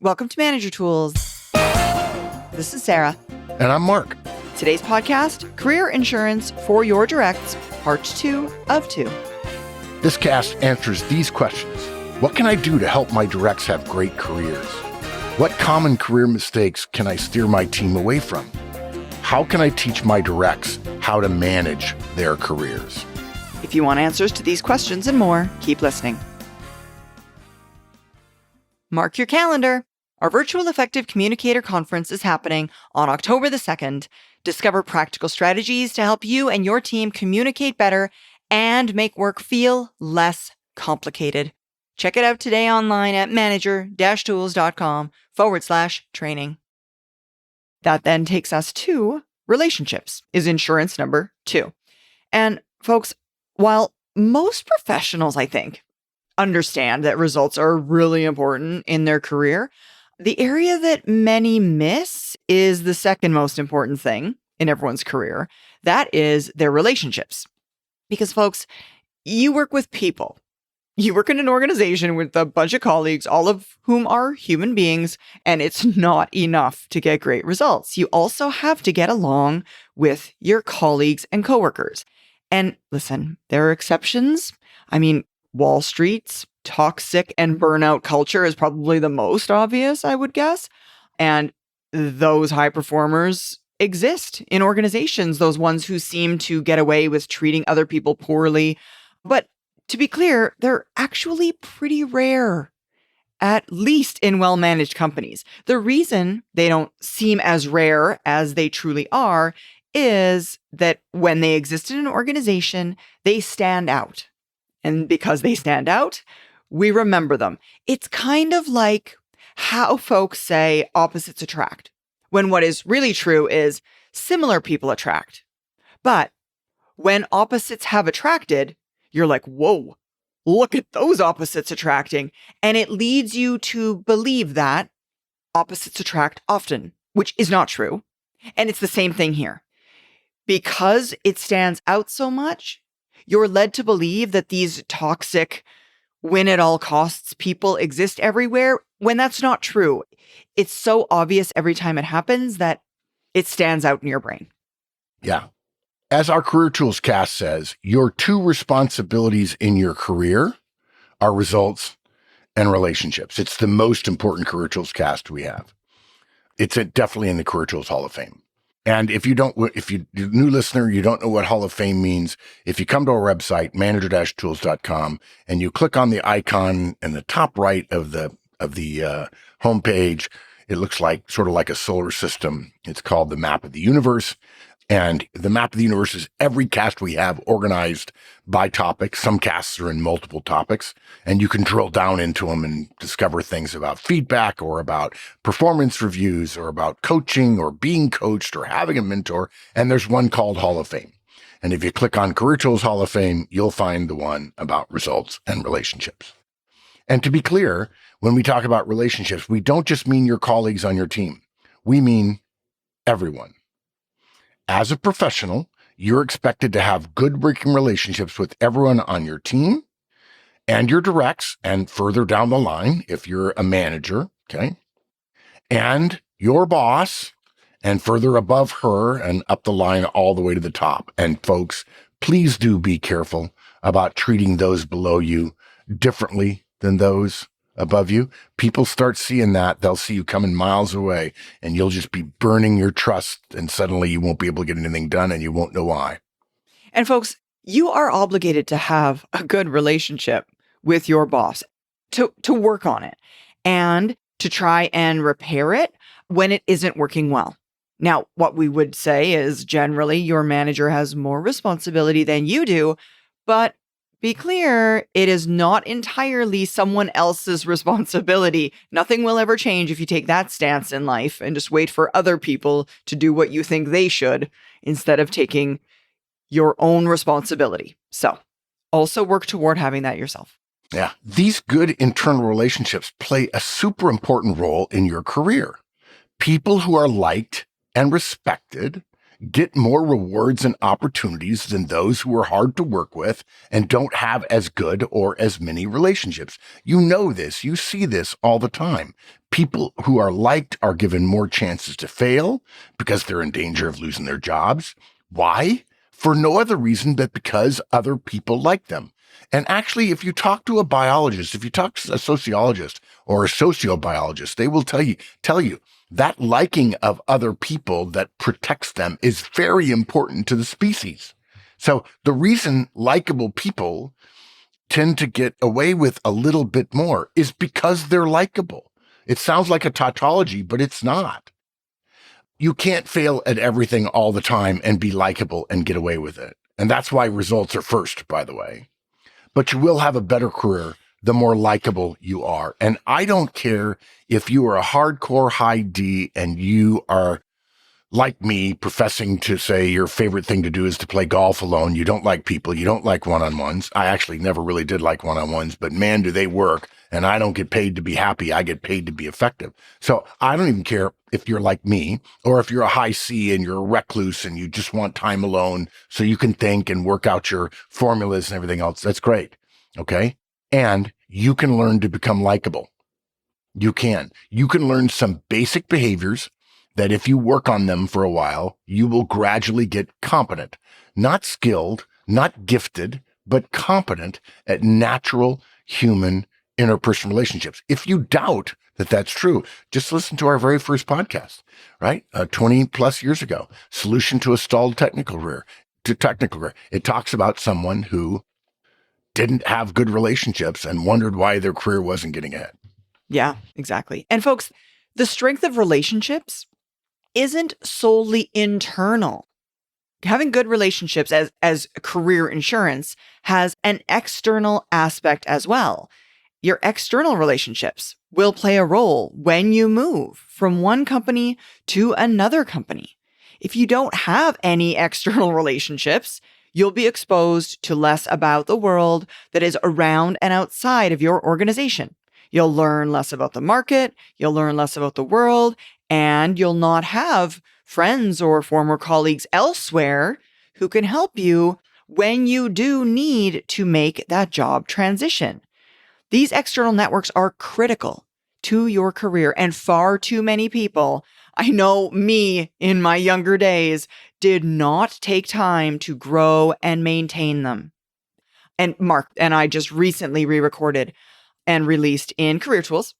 Welcome to Manager Tools. This is Sarah. And I'm Mark. Today's podcast, Career Insurance for Your Directs, Part 2 of 2. This cast answers these questions. What can I do to help my directs have great careers? What common career mistakes can I steer my team away from? How can I teach my directs how to manage their careers? If you want answers to these questions and more, keep listening. Mark your calendar. Our Virtual Effective Communicator Conference is happening on October the 2nd. Discover practical strategies to help you and your team communicate better and make work feel less complicated. Check it out today online at manager-tools.com/training. That then takes us to relationships is insurance number 2. And folks, while most professionals, I think, understand that results are really important in their career, the area that many miss is the second most important thing in everyone's career. That is their relationships. Because folks, you work with people. You work in an organization with a bunch of colleagues, all of whom are human beings, and it's not enough to get great results. You also have to get along with your colleagues and coworkers. And listen, there are exceptions. I mean, Wall Street's toxic and burnout culture is probably the most obvious, I would guess. And those high performers exist in organizations, those ones who seem to get away with treating other people poorly. But to be clear, they're actually pretty rare, at least in well-managed companies. The reason they don't seem as rare as they truly are is that when they exist in an organization, they stand out. And because they stand out, we remember them. It's kind of like how folks say opposites attract, when what is really true is similar people attract. But when opposites have attracted, you're like, whoa, look at those opposites attracting. And it leads you to believe that opposites attract often, which is not true. And it's the same thing here. Because it stands out so much, you're led to believe that these toxic, win-at-all-costs people exist everywhere, when that's not true. It's so obvious every time it happens that it stands out in your brain. Yeah. As our Career Tools cast says, your 2 responsibilities in your career are results and relationships. It's the most important Career Tools cast we have. It's definitely in the Career Tools Hall of Fame. And if you're a new listener, you don't know what Hall of Fame means, if you come to our website, manager-tools.com, and you click on the icon in the top right of the homepage, it looks like sort of like a solar system. It's called the Map of the Universe. And the Map of the Universe is every cast we have organized by topic. Some casts are in multiple topics, and you can drill down into them and discover things about feedback or about performance reviews or about coaching or being coached or having a mentor. And there's one called Hall of Fame. And if you click on Career Tools Hall of Fame, you'll find the one about results and relationships. And to be clear, when we talk about relationships, we don't just mean your colleagues on your team. We mean everyone. As a professional, you're expected to have good working relationships with everyone on your team and your directs, and further down the line, if you're a manager, okay, and your boss, and further above her and up the line all the way to the top. And folks, please do be careful about treating those below you differently than those above you. People start seeing that, they'll see you coming miles away, and you'll just be burning your trust, and suddenly you won't be able to get anything done, and you won't know why. And folks, you are obligated to have a good relationship with your boss, to work on it and to try and repair it when it isn't working well. Now, what we would say is generally your manager has more responsibility than you do, but be clear, it is not entirely someone else's responsibility. Nothing will ever change if you take that stance in life and just wait for other people to do what you think they should instead of taking your own responsibility. So also work toward having that yourself. Yeah. These good internal relationships play a super important role in your career. People who are liked and respected get more rewards and opportunities than those who are hard to work with and don't have as good or as many relationships. You know this. You see this all the time. People who are liked are given more chances to fail because they're in danger of losing their jobs. Why? For no other reason but because other people like them. And actually, if you talk to a biologist, if you talk to a sociologist or a sociobiologist, they will tell you that liking of other people that protects them is very important to the species. So the reason likable people tend to get away with a little bit more is because they're likable. It sounds like a tautology, but it's not. You can't fail at everything all the time and be likable and get away with it. And that's why results are first, by the way. But you will have a better career the more likable you are. And I don't care if you are a hardcore high D and you are like me, professing to say your favorite thing to do is to play golf alone. You don't like people. You don't like one-on-ones. I actually never really did like one-on-ones, but man, do they work. And I don't get paid to be happy. I get paid to be effective. So I don't even care if you're like me or if you're a high C and you're a recluse and you just want time alone so you can think and work out your formulas and everything else. That's great. Okay. And you can learn to become likable. You can learn some basic behaviors that if you work on them for a while, you will gradually get competent, not skilled, not gifted, but competent at natural human interpersonal relationships. If you doubt that that's true, just listen to our very first podcast, right? 20 plus years ago, Solution to a Stalled Technical Career. It talks about someone who didn't have good relationships and wondered why their career wasn't getting ahead. Yeah, exactly. And folks, the strength of relationships isn't solely internal. Having good relationships as career insurance has an external aspect as well. Your external relationships will play a role when you move from one company to another company. If you don't have any external relationships, you'll be exposed to less about the world that is around and outside of your organization. You'll learn less about the market, you'll learn less about the world, and you'll not have friends or former colleagues elsewhere who can help you when you do need to make that job transition. These external networks are critical to your career, and far too many people, I know me in my younger days, did not take time to grow and maintain them. And Mark and I just recently re-recorded and released in Career Tools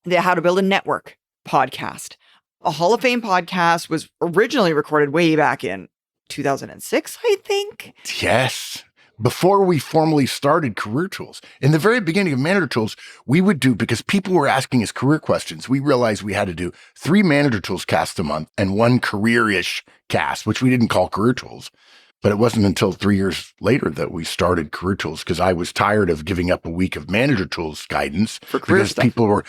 the How to Build a Network podcast. A Hall of Fame podcast was originally recorded way back in 2006, I think. Yes. Before we formally started Career Tools. In the very beginning of Manager Tools, we would do, because people were asking us career questions, we realized we had to do 3 Manager Tools casts a month and 1 career-ish cast, which we didn't call Career Tools. But it wasn't until 3 years later that we started Career Tools, because I was tired of giving up a week of Manager Tools guidance for career because stuff. People were,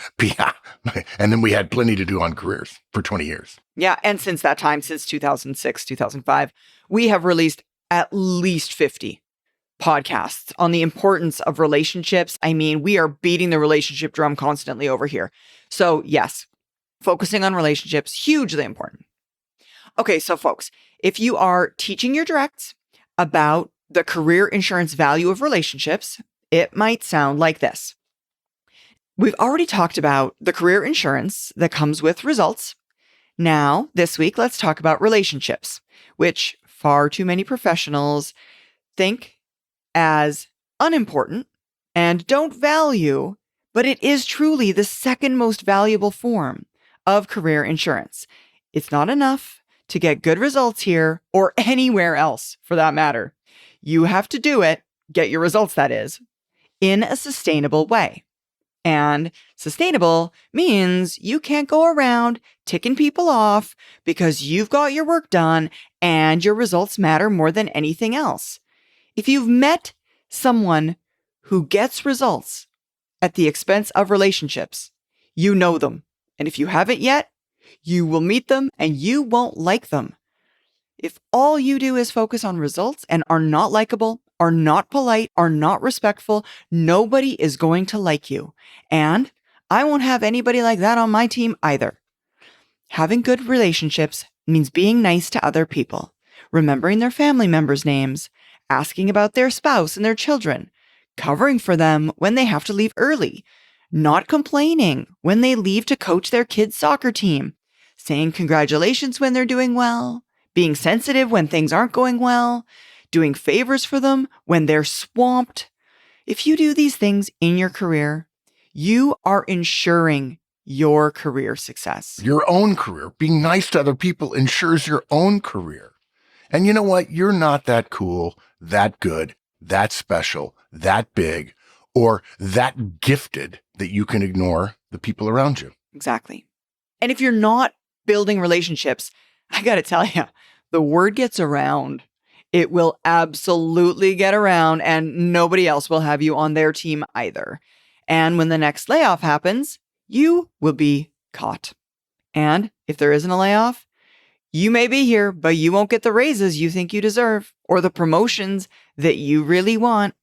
and then we had plenty to do on careers for 20 years. Yeah. And since that time, since 2006, 2005, we have released at least 50 podcasts on the importance of relationships. I mean, we are beating the relationship drum constantly over here. So yes, focusing on relationships, hugely important. Okay, so folks, if you are teaching your directs about the career insurance value of relationships, it might sound like this. We've already talked about the career insurance that comes with results. Now, this week, let's talk about relationships, which far too many professionals think as unimportant and don't value, but it is truly the second most valuable form of career insurance. It's not enough to get good results here or anywhere else for that matter. You have to do it, get your results that is, in a sustainable way. And sustainable means you can't go around ticking people off because you've got your work done and your results matter more than anything else. If you've met someone who gets results at the expense of relationships, you know them. And if you haven't yet, you will meet them and you won't like them. If all you do is focus on results and are not likable, are not polite, are not respectful, nobody is going to like you. And I won't have anybody like that on my team either. Having good relationships It means being nice to other people, remembering their family members' names, asking about their spouse and their children, covering for them when they have to leave early, not complaining when they leave to coach their kids' soccer team, saying congratulations when they're doing well, being sensitive when things aren't going well, doing favors for them when they're swamped. If you do these things in your career, you are ensuring your career success. Your own career. Being nice to other people ensures your own career. And you know what? You're not that cool, that good, that special, that big, or that gifted that you can ignore the people around you. Exactly. And if you're not building relationships, I got to tell you, the word gets around. It will absolutely get around, and nobody else will have you on their team either. And when the next layoff happens, you will be caught. And if there isn't a layoff, you may be here, but you won't get the raises you think you deserve or the promotions that you really want.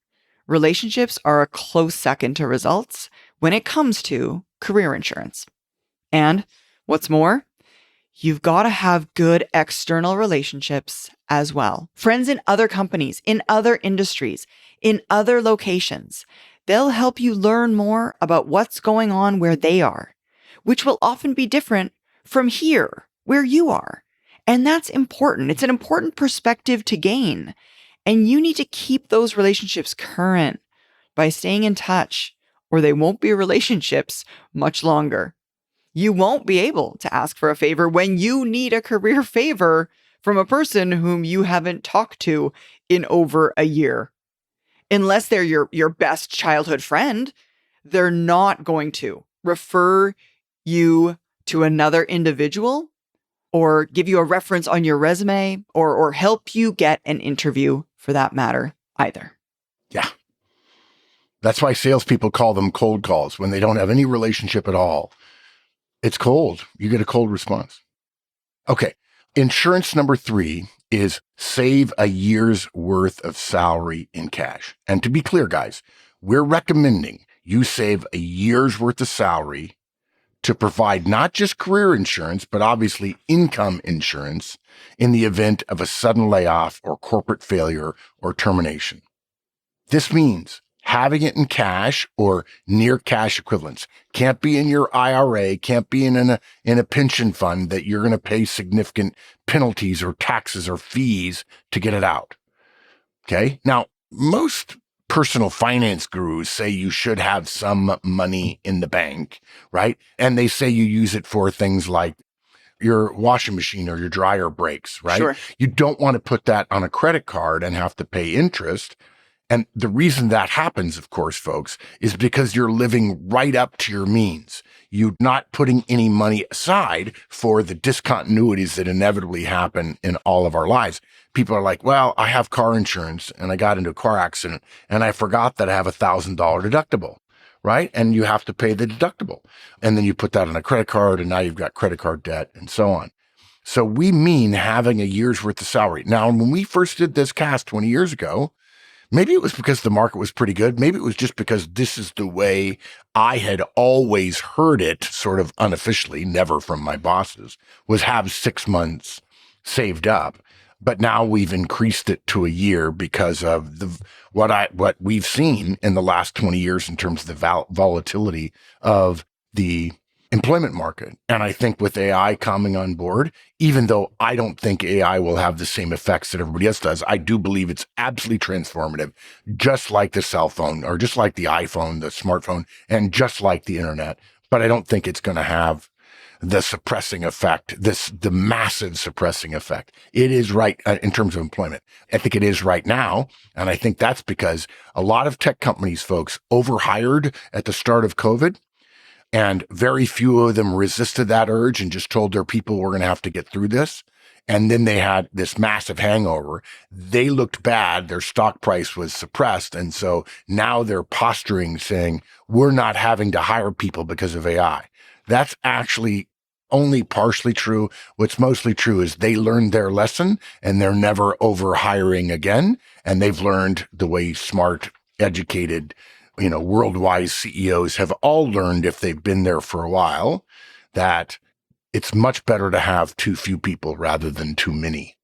Relationships are a close second to results when it comes to career insurance. And what's more, you've got to have good external relationships as well. Friends in other companies, in other industries, in other locations. They'll help you learn more about what's going on where they are, which will often be different from here, where you are. And that's important. It's an important perspective to gain. And you need to keep those relationships current by staying in touch, or they won't be relationships much longer. You won't be able to ask for a favor when you need a career favor from a person whom you haven't talked to in over a year. Unless they're your best childhood friend, they're not going to refer you to another individual or give you a reference on your resume or help you get an interview for that matter either. Yeah. That's why salespeople call them cold calls when they don't have any relationship at all. It's cold. You get a cold response. Okay. Insurance number 3 is save a year's worth of salary in cash. And to be clear, guys, we're recommending you save a year's worth of salary to provide not just career insurance, but obviously income insurance in the event of a sudden layoff or corporate failure or termination. This means having it in cash or near cash equivalents. Can't be in your IRA, can't be in a pension fund that you're going to pay significant penalties or taxes or fees to get it out. Okay. Now, most personal finance gurus say you should have some money in the bank, right? And they say you use it for things like your washing machine or your dryer breaks, right? Sure. You don't want to put that on a credit card and have to pay interest. And the reason that happens, of course, folks, is because you're living right up to your means. You're not putting any money aside for the discontinuities that inevitably happen in all of our lives. People are like, well, I have car insurance and I got into a car accident and I forgot that I have $1,000 deductible, right? And you have to pay the deductible. And then you put that on a credit card and now you've got credit card debt and so on. So we mean having a year's worth of salary. Now, when we first did this cast 20 years ago, maybe it was because the market was pretty good. Maybe it was just because this is the way I had always heard it, sort of unofficially, never from my bosses, was have 6 months saved up. But now we've increased it to a year because of what we've seen in the last 20 years in terms of the volatility of the employment market. And I think with AI coming on board, even though I don't think AI will have the same effects that everybody else does, I do believe it's absolutely transformative, just like the cell phone or just like the iPhone, the smartphone, and just like the internet. But I don't think it's going to have the suppressing effect, the massive suppressing effect. It is right in terms of employment. I think it is right now. And I think that's because a lot of tech companies, folks, overhired at the start of COVID. And very few of them resisted that urge and just told their people, we're going to have to get through this. And then they had this massive hangover. They looked bad. Their stock price was suppressed. And so now they're posturing saying, we're not having to hire people because of AI. That's actually only partially true. What's mostly true is they learned their lesson and they're never over hiring again. And they've learned the way smart, educated, worldwide CEOs have all learned, if they've been there for a while, that it's much better to have too few people rather than too many.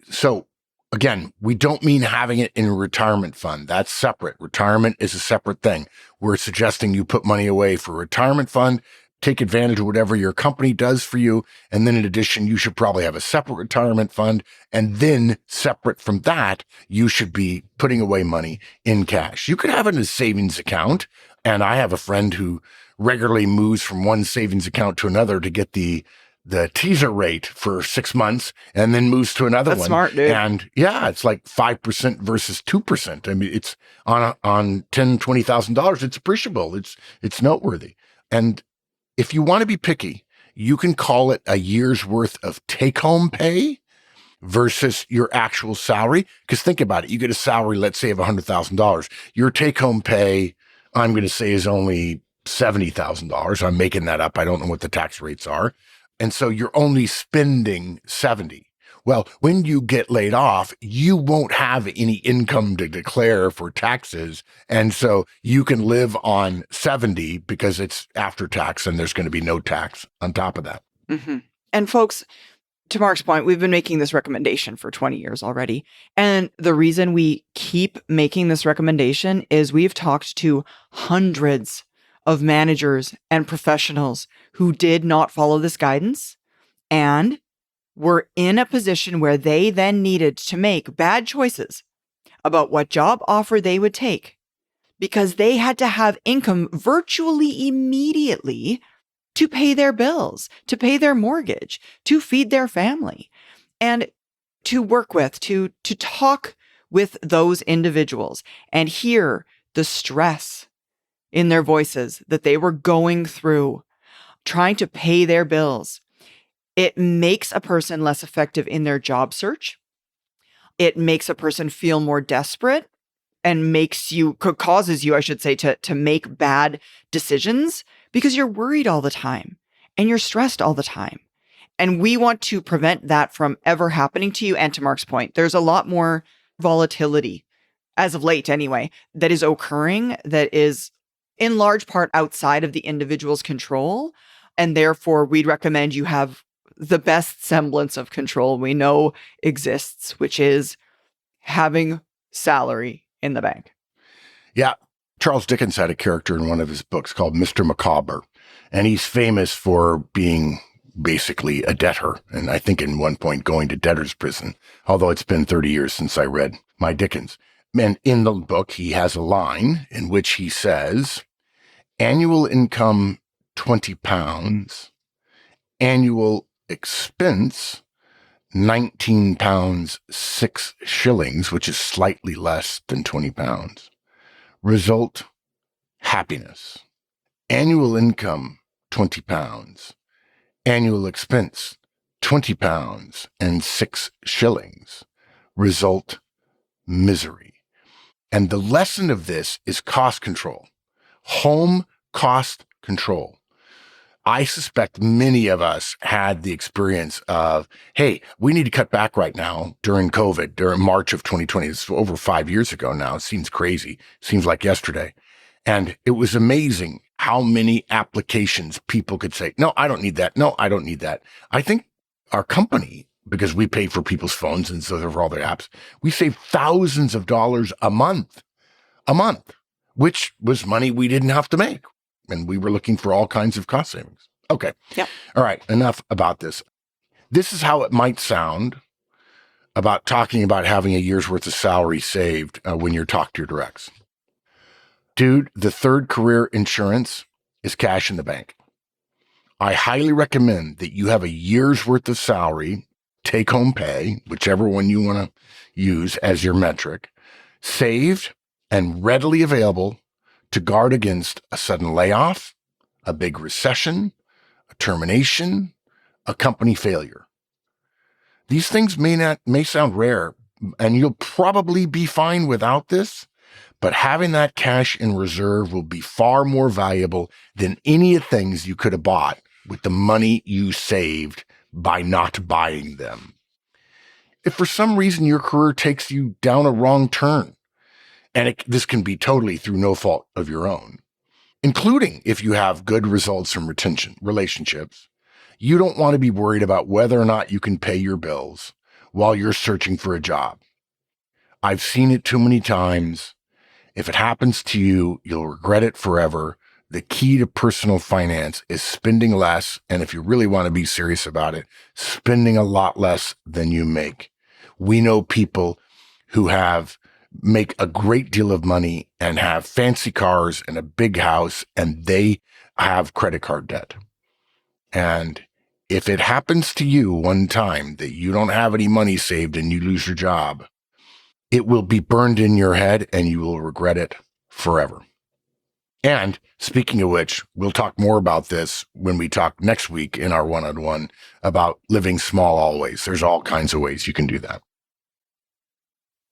So again, we don't mean having it in a retirement fund. That's separate. Retirement is a separate thing. We're suggesting you put money away for a retirement fund, take advantage of whatever your company does for you. And then in addition, you should probably have a separate retirement fund. And then separate from that, you should be putting away money in cash. You could have it in a savings account. And I have a friend who regularly moves from one savings account to another to get the teaser rate for 6 months and then moves to another one. That's smart, dude. And yeah, it's like 5% versus 2%. I mean, it's on $10,000, $20,000. It's appreciable. It's noteworthy. And if you want to be picky, you can call it a year's worth of take-home pay versus your actual salary. Because think about it. You get a salary, let's say, of $100,000. Your take-home pay, I'm going to say, is only $70,000. I'm making that up. I don't know what the tax rates are. And so you're only spending 70. Well, when you get laid off, you won't have any income to declare for taxes. And so you can live on 70 because it's after tax and there's going to be no tax on top of that. Mm-hmm. And folks, to Mark's point, we've been making this recommendation for 20 years already. And the reason we keep making this recommendation is we've talked to hundreds of managers and professionals who did not follow this guidance and were in a position where they then needed to make bad choices about what job offer they would take because they had to have income virtually immediately to pay their bills, to pay their mortgage, to feed their family, and to work with, to talk with those individuals and hear the stress in their voices that they were going through trying to pay their bills. It makes a person less effective in their job search. It makes a person feel more desperate and causes you, I should say, to make bad decisions because you're worried all the time and you're stressed all the time. And we want to prevent that from ever happening to you. And to Mark's point, there's a lot more volatility, as of late anyway, that is occurring that is in large part outside of the individual's control. And therefore, we'd recommend you have the best semblance of control we know exists, which is having salary in the bank. Yeah. Charles Dickens had a character in one of his books called Mr. Micawber, and he's famous for being basically a debtor. And I think in one point going to debtor's prison, although it's been 30 years since I read my Dickens. And in the book, he has a line in which he says, annual income, 20 pounds, annual expense, 19 pounds, 6 shillings, which is slightly less than 20 pounds. Result, happiness. Annual income, 20 pounds. Annual expense, 20 pounds and 6 shillings. Result, misery. And the lesson of this is cost control. Home cost control. I suspect many of us had the experience of, hey, we need to cut back right now during COVID, during March of 2020. It's over 5 years ago now. It seems crazy. Seems like yesterday. And it was amazing how many applications people could say, no, I don't need that. No, I don't need that. I think our company, because we pay for people's phones and so for all their apps, we save thousands of dollars a month, which was money we didn't have to make. And we were looking for all kinds of cost savings. Okay. Yep. All right. Enough about this. This is how it might sound about talking about having a year's worth of salary saved when you're talking to your directs. Dude, the third career insurance is cash in the bank. I highly recommend that you have a year's worth of salary, take home pay, whichever one you want to use as your metric, saved and readily available to guard against a sudden layoff, a big recession, a termination, a company failure. These things may sound rare, and you'll probably be fine without this, but having that cash in reserve will be far more valuable than any of the things you could have bought with the money you saved by not buying them. If for some reason your career takes you down a wrong turn, and this can be totally through no fault of your own, including if you have good results from relationships, You don't want to be worried about whether or not you can pay your bills while you're searching for a job. I've seen it too many times. If it happens to you, you'll regret it forever. The key to personal finance is spending less. And if you really want to be serious about it, spending a lot less than you make. We know people who make a great deal of money and have fancy cars and a big house, and they have credit card debt. And if it happens to you one time that you don't have any money saved and you lose your job, it will be burned in your head and you will regret it forever. And speaking of which, we'll talk more about this when we talk next week in our one-on-one about living small always. There's all kinds of ways you can do that.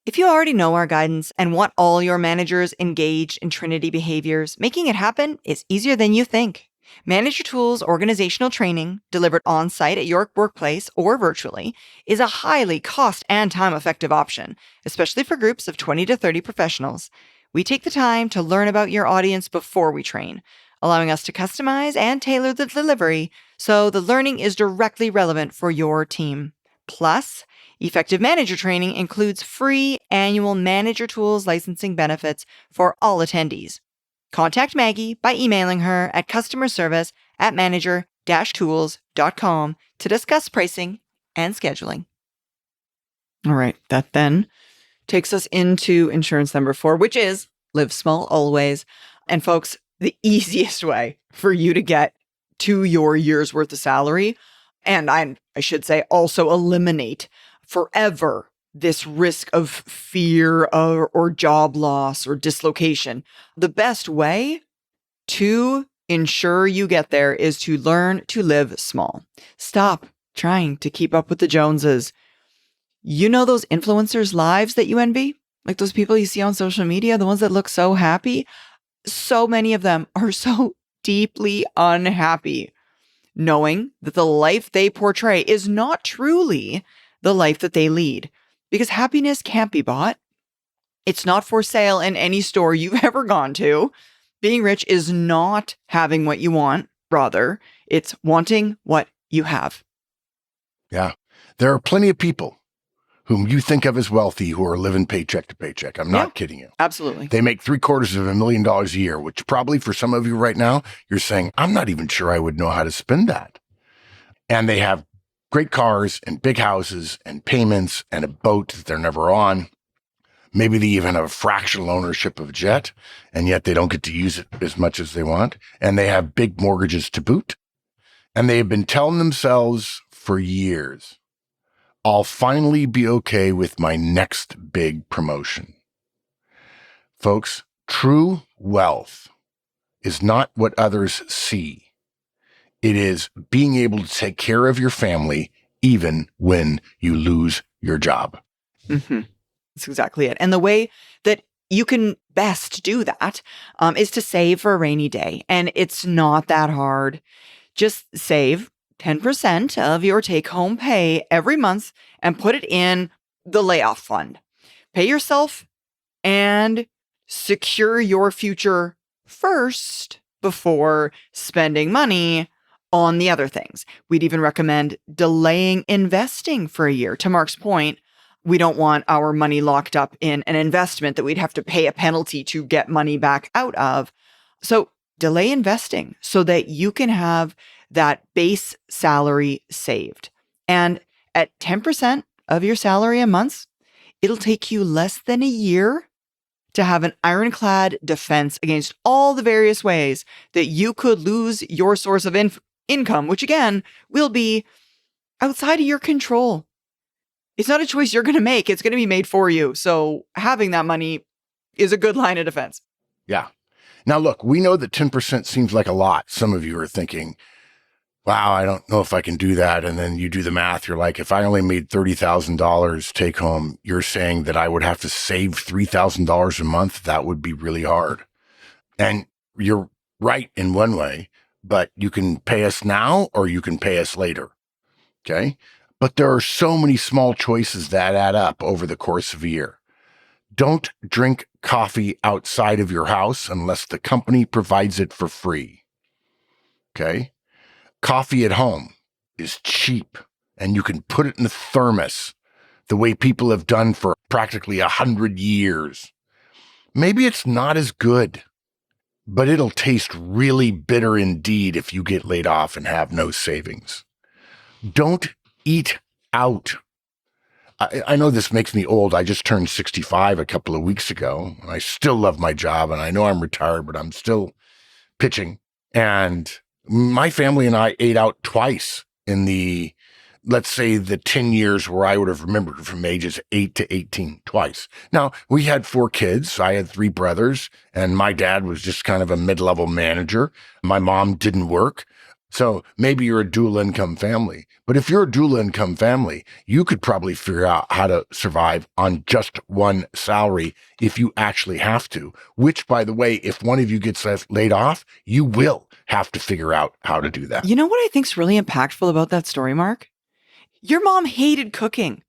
If you already know our guidance and want all your managers engaged in Trinity behaviors, making it happen is easier than you think. Manager Tools organizational training, delivered on-site at your workplace or virtually, is a highly cost and time-effective option, especially for groups of 20 to 30 professionals. We take the time to learn about your audience before we train, allowing us to customize and tailor the delivery so the learning is directly relevant for your team. Plus, Effective Manager Training includes free annual Manager Tools licensing benefits for all attendees. Contact Maggie by emailing her at customerservice@manager-tools.com to discuss pricing and scheduling. All right, that then takes us into insurance number 4, which is live small always. And folks, the easiest way for you to get to your year's worth of salary, and I should say also eliminate forever this risk of fear or job loss or dislocation. The best way to ensure you get there is to learn to live small. Stop trying to keep up with the Joneses. You know those influencers' lives that you envy? Like those people you see on social media, the ones that look so happy? So many of them are so deeply unhappy, knowing that the life they portray is not truly the life that they lead. Because happiness can't be bought. It's not for sale in any store you've ever gone to. Being rich is not having what you want. Rather, it's wanting what you have. Yeah. There are plenty of people whom you think of as wealthy who are living paycheck to paycheck. I'm not kidding you. Absolutely. They make $750,000 a year, which probably for some of you right now, you're saying, I'm not even sure I would know how to spend that. And they have great cars and big houses and payments and a boat that they're never on. Maybe they even have a fractional ownership of a jet, and yet they don't get to use it as much as they want. And they have big mortgages to boot. And they have been telling themselves for years, I'll finally be okay with my next big promotion. Folks, true wealth is not what others see. It is being able to take care of your family even when you lose your job. Mm-hmm. That's exactly it. And the way that you can best do that is to save for a rainy day. And it's not that hard. Just save 10% of your take-home pay every month and put it in the layoff fund. Pay yourself and secure your future first before spending money on the other things. We'd even recommend delaying investing for a year. To Mark's point, we don't want our money locked up in an investment that we'd have to pay a penalty to get money back out of. So delay investing so that you can have that base salary saved. And at 10% of your salary a month, it'll take you less than a year to have an ironclad defense against all the various ways that you could lose your source of income, which again will be outside of your control. It's not a choice you're going to make. It's going to be made for you. So having that money is a good line of defense. Yeah. Now, look, we know that 10% seems like a lot. Some of you are thinking, wow, I don't know if I can do that. And then you do the math. You're like, if I only made $30,000 take home, you're saying that I would have to save $3,000 a month. That would be really hard. And you're right in one way, but you can pay us now or you can pay us later. Okay. But there are so many small choices that add up over the course of a year. Don't drink coffee outside of your house unless the company provides it for free. Okay. Coffee at home. is cheap and you can put it in a thermos the way people have done for practically 100 years. Maybe it's not as good, but it'll taste really bitter indeed if you get laid off and have no savings. Don't eat out. I know this makes me old. I just turned 65 a couple of weeks ago. I still love my job, and I know I'm retired, but I'm still pitching. And my family and I ate out twice in the, let's say, the 10 years where I would have remembered from ages 8 to 18, twice. Now, we had 4 kids. I had 3 brothers, and my dad was just kind of a mid-level manager. My mom didn't work. So maybe you're a dual income family, but if you're a dual income family, you could probably figure out how to survive on just one salary if you actually have to, which, by the way, if one of you gets laid off, you will have to figure out how to do that. You know what I think's really impactful about that story, Mark? Your mom hated cooking.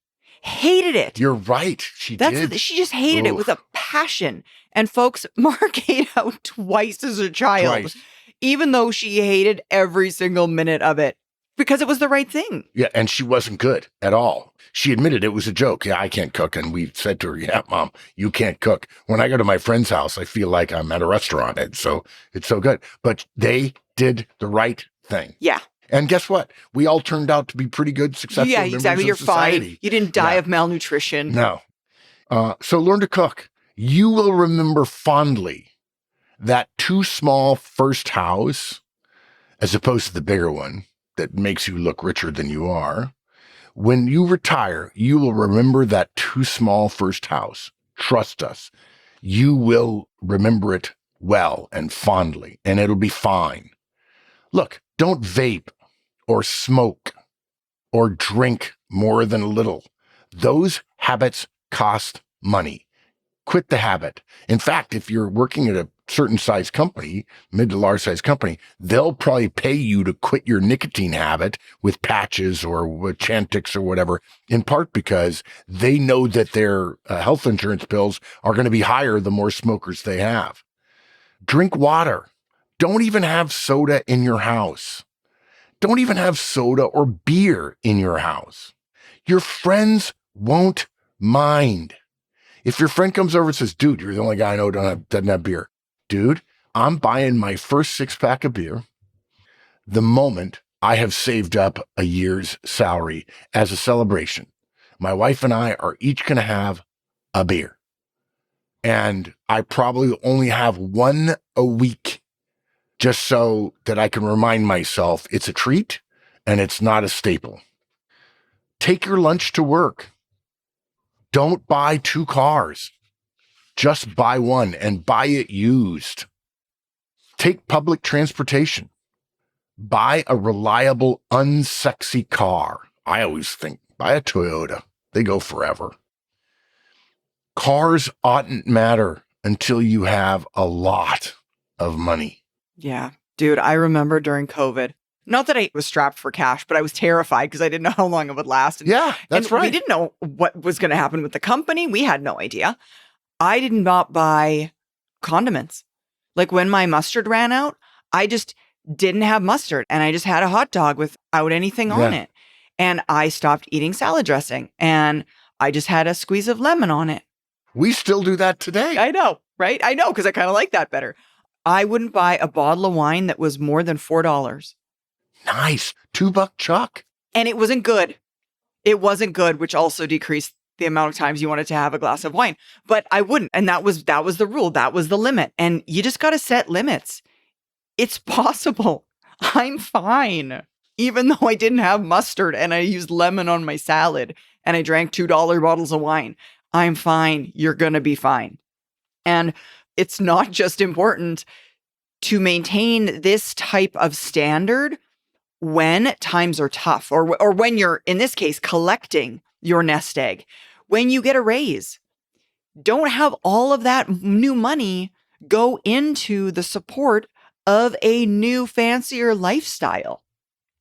Hated it. You're right. She did. She just hated it with a passion. And folks, Mark ate out twice as a child. Twice. Even though she hated every single minute of it because it was the right thing. Yeah, and she wasn't good at all. She admitted it was a joke. Yeah, I can't cook. And we said to her, yeah, Mom, you can't cook. When I go to my friend's house, I feel like I'm at a restaurant. And so it's so good. But they did the right thing. Yeah. And guess what? We all turned out to be pretty good, successful members exactly. of You're society. fine. You didn't die of malnutrition. No. So learn to cook. You will remember fondly that too small first house, as opposed to the bigger one that makes you look richer than you are. When you retire, you will remember that too small first house. Trust us. You will remember it well and fondly, and it'll be fine. Look, don't vape or smoke or drink more than a little. Those habits cost money. Quit the habit. In fact, if you're working at a certain size company, mid to large size company, they'll probably pay you to quit your nicotine habit with patches or with Chantix or whatever, in part because they know that their health insurance bills are going to be higher the more smokers they have. Drink water. Don't even have soda in your house. Don't even have soda or beer in your house. Your friends won't mind. If your friend comes over and says, dude, you're the only guy I know doesn't have beer. Dude, I'm buying my first 6-pack of beer the moment I have saved up a year's salary as a celebration. My wife and I are each going to have a beer. And I probably only have one a week just so that I can remind myself it's a treat and it's not a staple. Take your lunch to work. Don't buy 2 cars. Just buy one and buy it used. Take public transportation. Buy a reliable, unsexy car. I always think, buy a Toyota. They go forever. Cars oughtn't matter until you have a lot of money. Yeah. Dude, I remember during COVID, not that I was strapped for cash, but I was terrified because I didn't know how long it would last. Yeah, that's right. We didn't know what was going to happen with the company. We had no idea. I did not buy condiments. Like when my mustard ran out, I just didn't have mustard and I just had a hot dog without anything on it. And I stopped eating salad dressing and I just had a squeeze of lemon on it. We still do that today. I know, right? I know because I kind of like that better. I wouldn't buy a bottle of wine that was more than $4. Nice. $2 chuck. And it wasn't good. It wasn't good, which also decreased the amount of times you wanted to have a glass of wine. But I wouldn't. And that was the rule. That was the limit. And you just got to set limits. It's possible. I'm fine. Even though I didn't have mustard and I used lemon on my salad and I drank $2 bottles of wine, I'm fine. You're going to be fine. And it's not just important to maintain this type of standard when times are tough or when you're, in this case, collecting your nest egg. When you get a raise, don't have all of that new money go into the support of a new fancier lifestyle.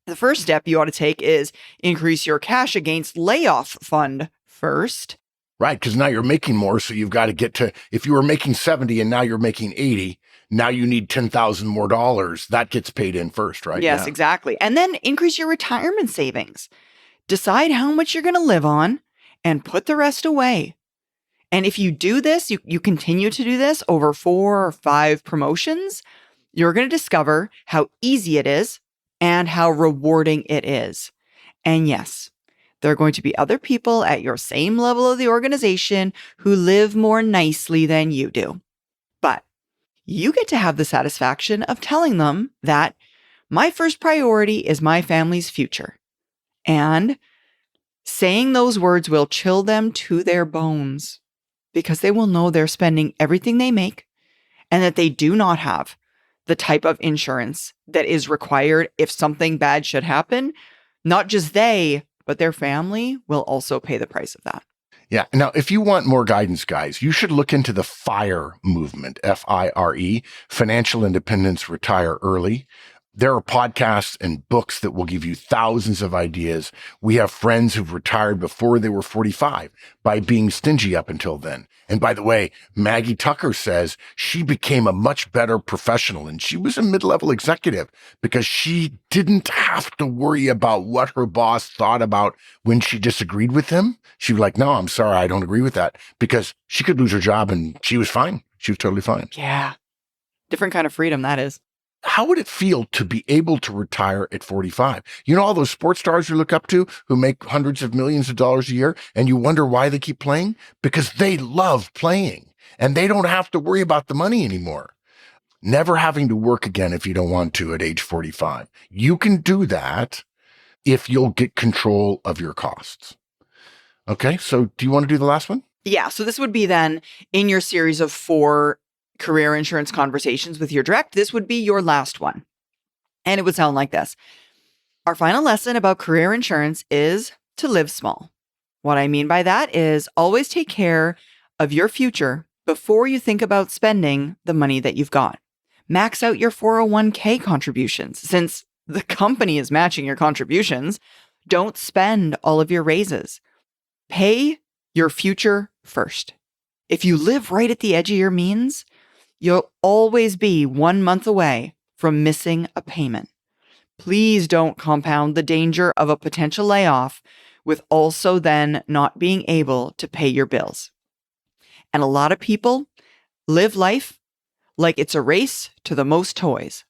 The first step you ought to take is increase your cash against layoff fund first. Right, because now you're making more, so you've got to get to, if you were making 70 and now you're making 80, now you need $10,000 more. That gets paid in first, right? Yes, Yeah. exactly. And then increase your retirement savings. Decide how much you're going to live on and put the rest away. And if you do this, you continue to do this over 4 or 5 promotions, you're going to discover how easy it is and how rewarding it is. And yes, there are going to be other people at your same level of the organization who live more nicely than you do. But you get to have the satisfaction of telling them that my first priority is my family's future. And saying those words will chill them to their bones because they will know they're spending everything they make and that they do not have the type of insurance that is required if something bad should happen. Not just they, but their family will also pay the price of that. Yeah. Now, if you want more guidance, guys, you should look into the FIRE movement, FIRE, Financial Independence Retire Early. There are podcasts and books that will give you thousands of ideas. We have friends who've retired before they were 45 by being stingy up until then. And by the way, Maggie Tucker says she became a much better professional and she was a mid-level executive because she didn't have to worry about what her boss thought about when she disagreed with him. She was like, no, I'm sorry, I don't agree with that, because she could lose her job and she was fine. She was totally fine. Yeah. Different kind of freedom, that is. How would it feel to be able to retire at 45? You know, all those sports stars you look up to who make hundreds of millions of dollars a year, and you wonder why they keep playing? Because they love playing and they don't have to worry about the money anymore. Never having to work again if you don't want to at age 45. You can do that if you'll get control of your costs. Okay, so do you want to do the last one? Yeah. So this would be then in your series of 4 career insurance conversations with your direct. This would be your last one. And it would sound like this. Our final lesson about career insurance is to live small. What I mean by that is always take care of your future before you think about spending the money that you've got. Max out your 401k contributions. Since the company is matching your contributions, don't spend all of your raises. Pay your future first. If you live right at the edge of your means, you'll always be 1 month away from missing a payment. Please don't compound the danger of a potential layoff with also then not being able to pay your bills. And a lot of people live life like it's a race to the most toys.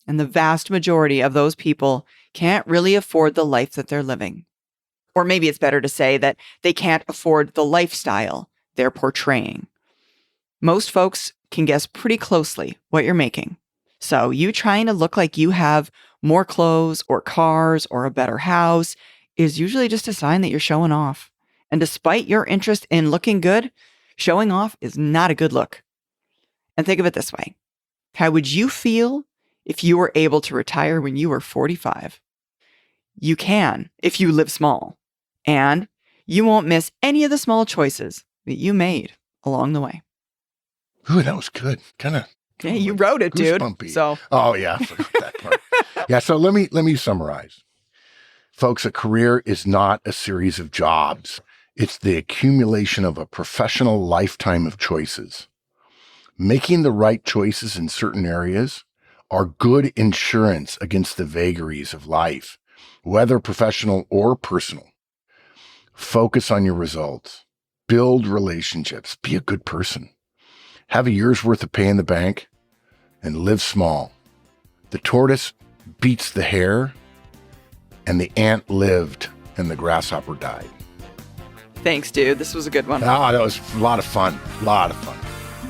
And the vast majority of those people can't really afford the life that they're living. Or maybe it's better to say that they can't afford the lifestyle they're portraying. Most folks can guess pretty closely what you're making. So you trying to look like you have more clothes or cars or a better house is usually just a sign that you're showing off. And despite your interest in looking good, showing off is not a good look. And think of it this way. How would you feel if you were able to retire when you were 45? You can if you live small. And you won't miss any of the small choices that you made along the way. Ooh, that was good. Kind of. Yeah, you wrote it, dude. Goosebumpy. So, oh yeah, I forgot that part. Yeah, so let me summarize. Folks, a career is not a series of jobs. It's the accumulation of a professional lifetime of choices. Making the right choices in certain areas are good insurance against the vagaries of life, whether professional or personal. Focus on your results. Build relationships. Be a good person. Have a year's worth of pay in the bank and live small. The tortoise beats the hare, and the ant lived and the grasshopper died. thanks, dude. This was a good one. Ah, that was a lot of fun. A lot of fun.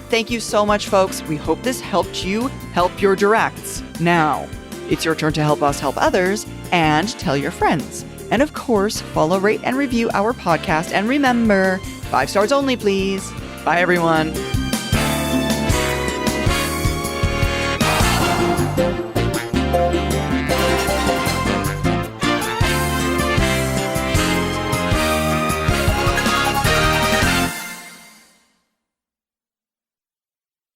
Thank you so much, folks. We hope this helped you help your directs. Now, it's your turn to help us help others and tell your friends. And of course, follow, rate, and review our podcast. And remember, 5 stars only, please. Bye, everyone.